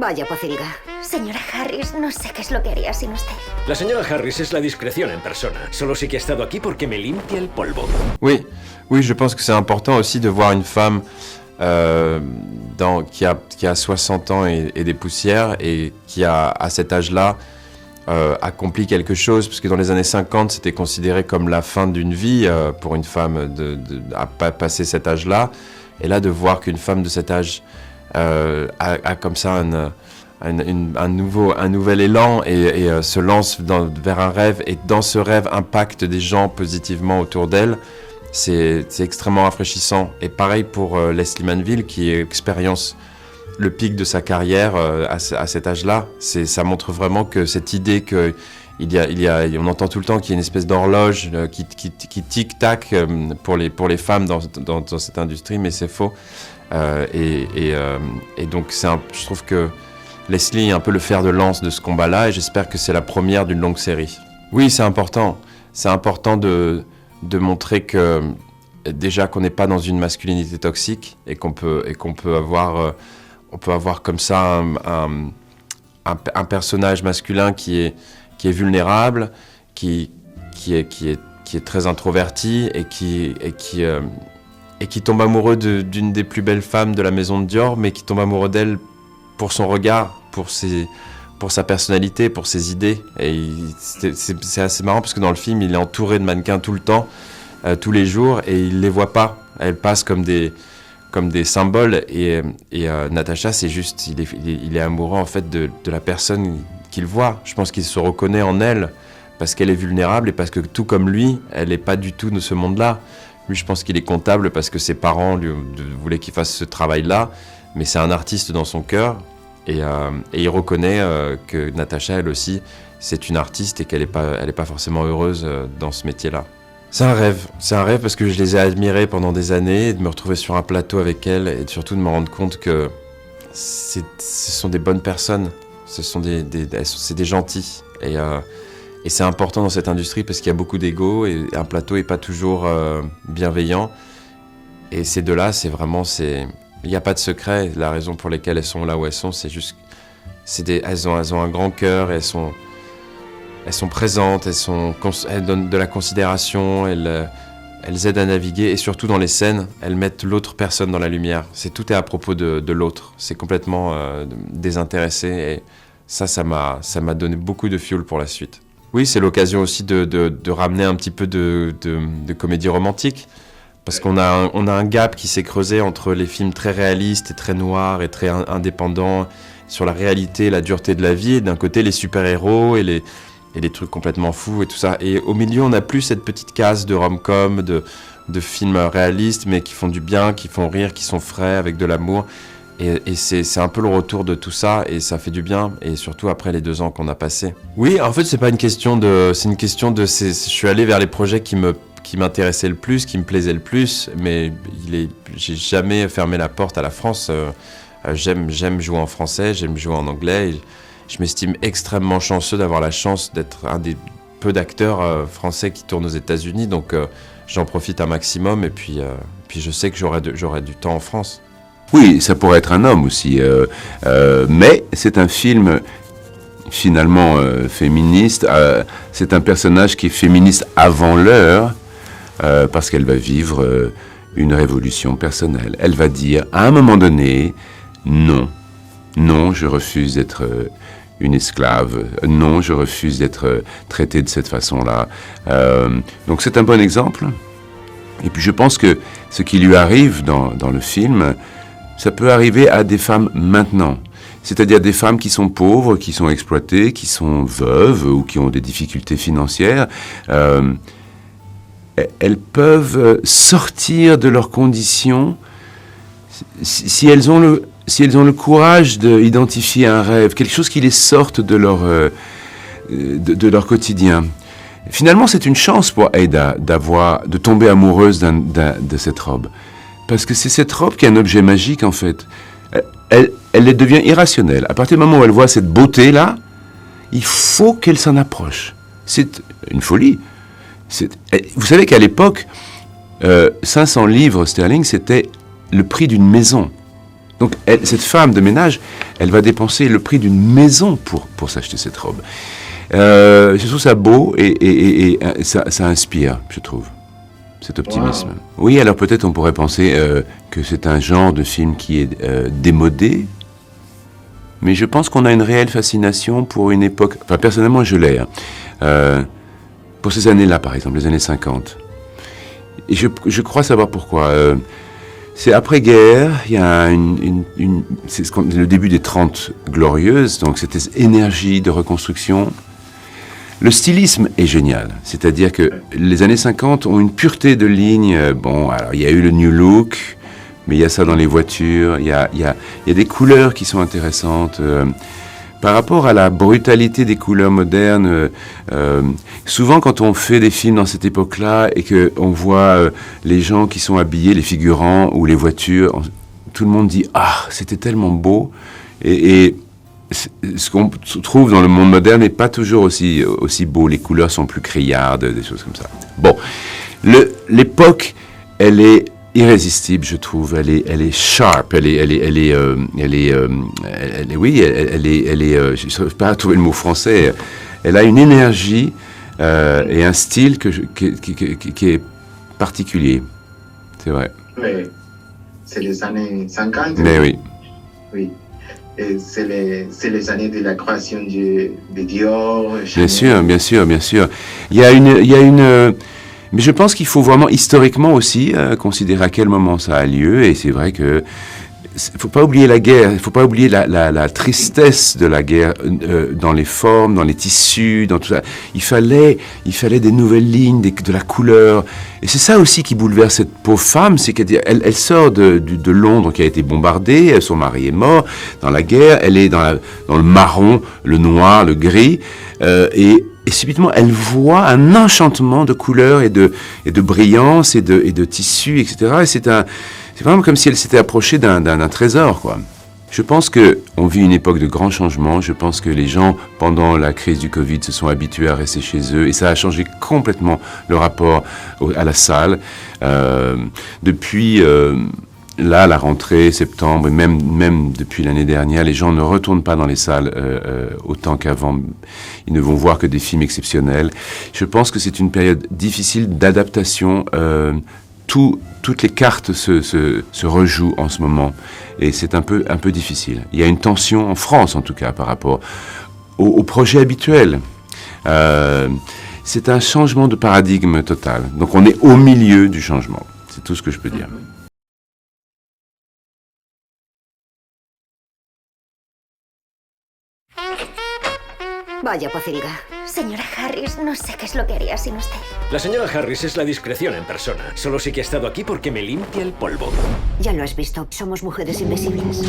Vaya pocilga. Señora Harris, no sé qué es lo que haría sin usted. La señora Harris es la discrétion en persona. Solo sé que ha estado aquí porque me limpia el polvo. Oui, oui, je pense que c'est important aussi de voir une femme qui a 60 ans et des poussières et qui a, à cet âge-là, accompli quelque chose, parce que dans les années 50, c'était considéré comme la fin d'une vie pour une femme à passer cet âge-là. Et là, de voir qu'une femme de cet âge a comme ça un nouvel élan et se lance vers un rêve, et dans ce rêve impacte des gens positivement autour d'elle, c'est extrêmement rafraîchissant. Et pareil pour Lesley Manville, qui expérience le pic de sa carrière à cet âge-là. Ça montre vraiment que cette idée que on entend tout le temps qu'il y a une espèce d'horloge qui tic-tac pour les femmes dans cette industrie, mais c'est faux. Et donc je trouve que Lesley est un peu le fer de lance de ce combat-là, et j'espère que c'est la première d'une longue série. Oui, c'est important. C'est important de montrer que déjà qu'on n'est pas dans une masculinité toxique et qu'on peut avoir comme ça un personnage masculin qui est vulnérable, qui est très introverti et qui tombe amoureux d'une des plus belles femmes de la maison de Dior, mais qui tombe amoureux d'elle pour son regard, pour sa personnalité, pour ses idées. Et c'est assez marrant parce que dans le film, il est entouré de mannequins tout le temps, tous les jours, et il les voit pas. Elles passent comme des symboles, et Natasha, c'est juste, il est amoureux en fait de la personne qu'il voit. Je pense qu'il se reconnaît en elle parce qu'elle est vulnérable et parce que tout comme lui, elle n'est pas du tout de ce monde-là. Lui, je pense qu'il est comptable parce que ses parents voulaient qu'il fasse ce travail-là, mais c'est un artiste dans son cœur, et il reconnaît que Natasha, elle aussi, c'est une artiste et qu'elle n'est pas forcément heureuse dans ce métier-là. C'est un rêve parce que je les ai admirées pendant des années, et de me retrouver sur un plateau avec elles, et surtout de me rendre compte que ce sont des bonnes personnes, c'est des gentils, et c'est important dans cette industrie parce qu'il y a beaucoup d'ego, et un plateau n'est pas toujours bienveillant, et ces deux-là, il n'y a pas de secret. La raison pour laquelle elles sont là où elles sont, c'est juste, elles ont un grand cœur, et elles sont présentes, elles donnent de la considération, elles aident à naviguer, et surtout dans les scènes, elles mettent l'autre personne dans la lumière. Tout est à propos de l'autre. C'est complètement désintéressé, et ça m'a donné beaucoup de fuel pour la suite. Oui, c'est l'occasion aussi de ramener un petit peu de comédie romantique, parce qu'on a un gap qui s'est creusé entre les films très réalistes et très noirs et très indépendants sur la réalité et la dureté de la vie, et d'un côté les super-héros et les trucs complètement fous et tout ça. Et au milieu, on n'a plus cette petite case de rom-com, de films réalistes, mais qui font du bien, qui font rire, qui sont frais, avec de l'amour. Et c'est un peu le retour de tout ça, et ça fait du bien, et surtout après les 2 ans qu'on a passés. Oui, en fait, c'est une question de... Je suis allé vers les projets qui m'intéressaient le plus, qui me plaisaient le plus, mais j'ai jamais fermé la porte à la France. J'aime jouer en français, j'aime jouer en anglais, et je m'estime extrêmement chanceux d'avoir la chance d'être un des peu d'acteurs français qui tournent aux États-Unis, donc j'en profite un maximum, et puis je sais que j'aurai du temps en France. Oui, ça pourrait être un homme aussi, mais c'est un film finalement féministe. C'est un personnage qui est féministe avant l'heure, parce qu'elle va vivre une révolution personnelle. Elle va dire à un moment donné, non, je refuse d'être une esclave, non, je refuse d'être traitée de cette façon-là. Donc c'est un bon exemple. Et puis je pense que ce qui lui arrive dans le film, ça peut arriver à des femmes maintenant. C'est-à-dire des femmes qui sont pauvres, qui sont exploitées, qui sont veuves ou qui ont des difficultés financières. Elles peuvent sortir de leurs conditions si elles ont le courage d'identifier un rêve, quelque chose qui les sorte de leur quotidien. Finalement, c'est une chance pour Ada de tomber amoureuse de cette robe. Parce que c'est cette robe qui est un objet magique, en fait. Elle devient irrationnelle. À partir du moment où elle voit cette beauté-là, il faut qu'elle s'en approche. C'est une folie. Vous savez qu'à l'époque, 500 livres sterling, c'était le prix d'une maison. Donc cette femme de ménage, elle va dépenser le prix d'une maison pour s'acheter cette robe. Je trouve ça beau et ça inspire, je trouve, cet optimisme. Wow. Oui, alors peut-être on pourrait penser que c'est un genre de film qui est démodé, mais je pense qu'on a une réelle fascination pour une époque... Enfin, personnellement, je l'ai. Pour ces années-là, par exemple, les années 50. Et je crois savoir pourquoi. C'est après-guerre, il y a c'est le début des 30 glorieuses, donc cette énergie de reconstruction. Le stylisme est génial, c'est-à-dire que les années 50 ont une pureté de ligne. Bon, alors il y a eu le New Look, mais il y a ça dans les voitures, il y a des couleurs qui sont intéressantes. Par rapport à la brutalité des couleurs modernes, souvent quand on fait des films dans cette époque-là et qu'on voit les gens qui sont habillés, les figurants ou les voitures, tout le monde dit « Ah, c'était tellement beau !» Et ce qu'on trouve dans le monde moderne n'est pas toujours aussi beau. Les couleurs sont plus criardes, des choses comme ça. Bon, l'époque, elle est irrésistible, je trouve. Elle est sharp. Elle est. Je ne saurais pas trouver le mot français. Elle a une énergie et un style qui est particulier. C'est vrai. Oui, c'est les années 50. Mais oui. Oui. Et c'est les années de la création de Dior. Chanel. Bien sûr. Il y a une mais je pense qu'il faut vraiment historiquement aussi considérer à quel moment ça a lieu. Et c'est vrai que faut pas oublier la guerre. Il faut pas oublier la tristesse de la guerre dans les formes, dans les tissus, dans tout ça. Il fallait des nouvelles lignes, de la couleur. Et c'est ça aussi qui bouleverse cette pauvre femme, c'est qu'elle sort de Londres qui a été bombardée, son mari est mort dans la guerre, elle est dans le marron, le noir, le gris, et subitement elle voit un enchantement de couleurs et de brillance et de tissus, etc. Et c'est vraiment comme si elle s'était approchée d'un trésor, quoi. Je pense qu'on vit une époque de grands changements. Je pense que les gens, pendant la crise du Covid, se sont habitués à rester chez eux et ça a changé complètement le rapport à la salle. Depuis la rentrée, septembre, et même depuis l'année dernière, les gens ne retournent pas dans les salles autant qu'avant. Ils ne vont voir que des films exceptionnels. Je pense que c'est une période difficile d'adaptation. Toutes les cartes se rejouent en ce moment et c'est un peu difficile. Il y a une tension en France en tout cas par rapport au projet habituel. C'est un changement de paradigme total. Donc on est au milieu du changement. C'est tout ce que je peux dire. Vaya pocilga. Señora Harris, no sé qué es lo que haría sin usted. La señora Harris es la discreción en persona. Solo sé que ha estado aquí porque me limpia el polvo. Ya lo has visto. Somos mujeres invisibles.